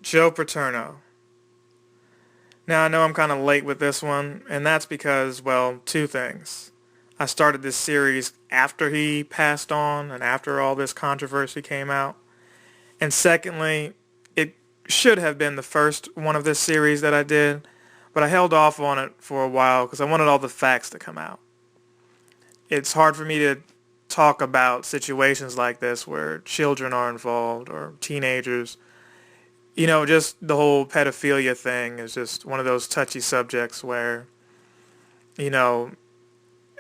Joe Paterno. Now I know I'm kind of late with this one, and that's because, well, two things. I started this series after he passed on and after all this controversy came out. And secondly, it should have been the first one of this series that I did, but I held off on it for a while because I wanted all the facts to come out. It's hard for me to talk about situations like this where children are involved or teenagers. Just the whole pedophilia thing is just one of those touchy subjects where, you know,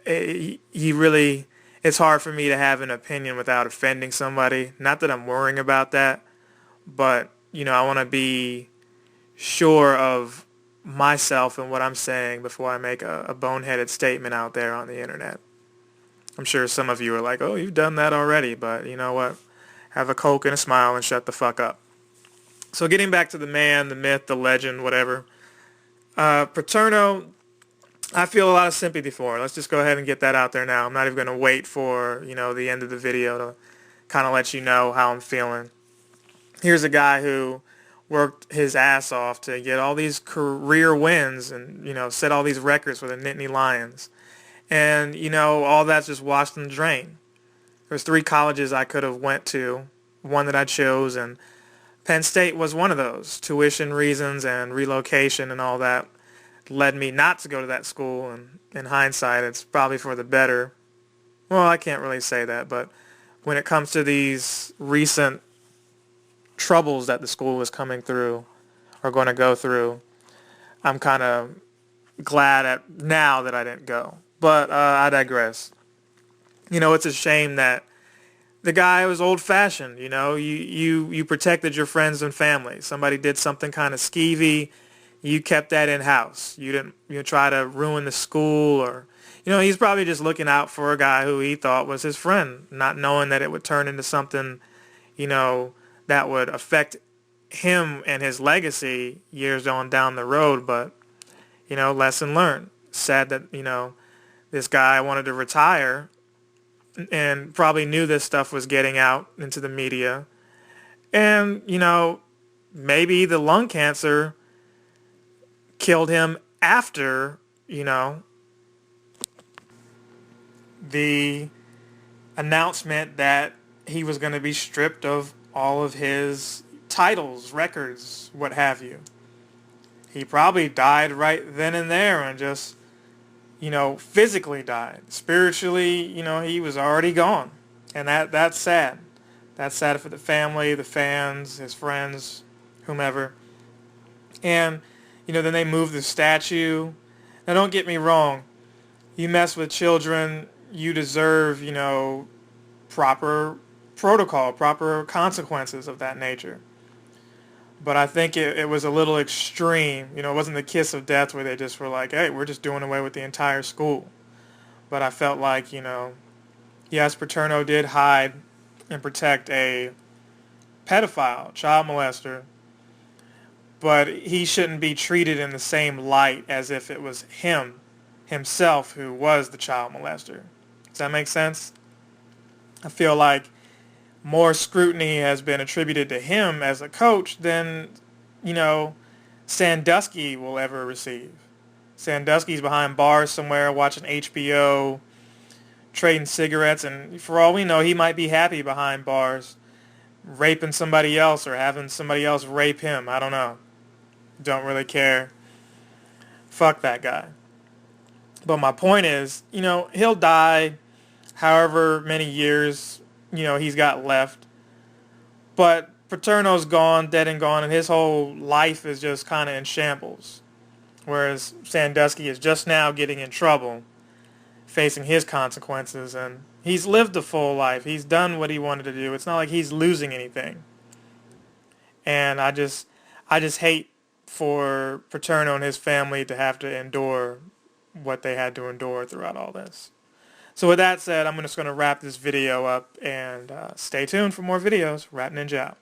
it's hard for me to have an opinion without offending somebody. Not that I'm worrying about that, but, I want to be sure of myself and what I'm saying before I make a boneheaded statement out there on the internet. I'm sure some of you are like, oh, you've done that already, but you know what? Have a Coke and a smile and shut the fuck up. So getting back to the man, the myth, the legend, whatever. Paterno, I feel a lot of sympathy for. Let's just go ahead and get that out there now. I'm not even going to wait for, the end of the video to kind of let you know how I'm feeling. Here's a guy who worked his ass off to get all these career wins and, set all these records for the Nittany Lions. And, all that's just washed in the drain. There's 3 colleges I could have went to, one that I chose, and Penn State was one of those. Tuition reasons and relocation and all that led me not to go to that school, and in hindsight, it's probably for the better. Well, I can't really say that, but when it comes to these recent troubles that the school is coming through or going to go through, I'm kind of glad now that I didn't go. But I digress. It's a shame that the guy was old-fashioned. You protected your friends and family. Somebody did something kind of skeevy. You kept that in-house. You didn't try to ruin the school, or he's probably just looking out for a guy who he thought was his friend, not knowing that it would turn into something, that would affect him and his legacy years on down the road. But, lesson learned. Sad that, this guy wanted to retire and probably knew this stuff was getting out into the media. And, maybe the lung cancer killed him after, the announcement that he was going to be stripped of all of his titles, records, what have you. He probably died right then and there and just, physically died. Spiritually, he was already gone. And that's sad. That's sad for the family, the fans, his friends, whomever. And, then they moved the statue. Now, don't get me wrong. You mess with children, you deserve, proper protocol, proper consequences of that nature. But I think it was a little extreme. It wasn't the kiss of death where they just were like, hey, we're just doing away with the entire school. But I felt like, yes, Paterno did hide and protect a pedophile, child molester, but he shouldn't be treated in the same light as if it was himself who was the child molester. Does that make sense? I feel like more scrutiny has been attributed to him as a coach than, Sandusky will ever receive. Sandusky's behind bars somewhere watching HBO, trading cigarettes, and for all we know, he might be happy behind bars, raping somebody else or having somebody else rape him. I don't know. Don't really care. Fuck that guy. But my point is, he'll die however many years, he's got left. But Paterno's gone, dead and gone, and his whole life is just kind of in shambles. Whereas Sandusky is just now getting in trouble, facing his consequences, and he's lived a full life. He's done what he wanted to do. It's not like he's losing anything. And I just hate for Paterno and his family to have to endure what they had to endure throughout all this. So with that said, I'm just going to wrap this video up, and stay tuned for more videos. Rat Ninja out.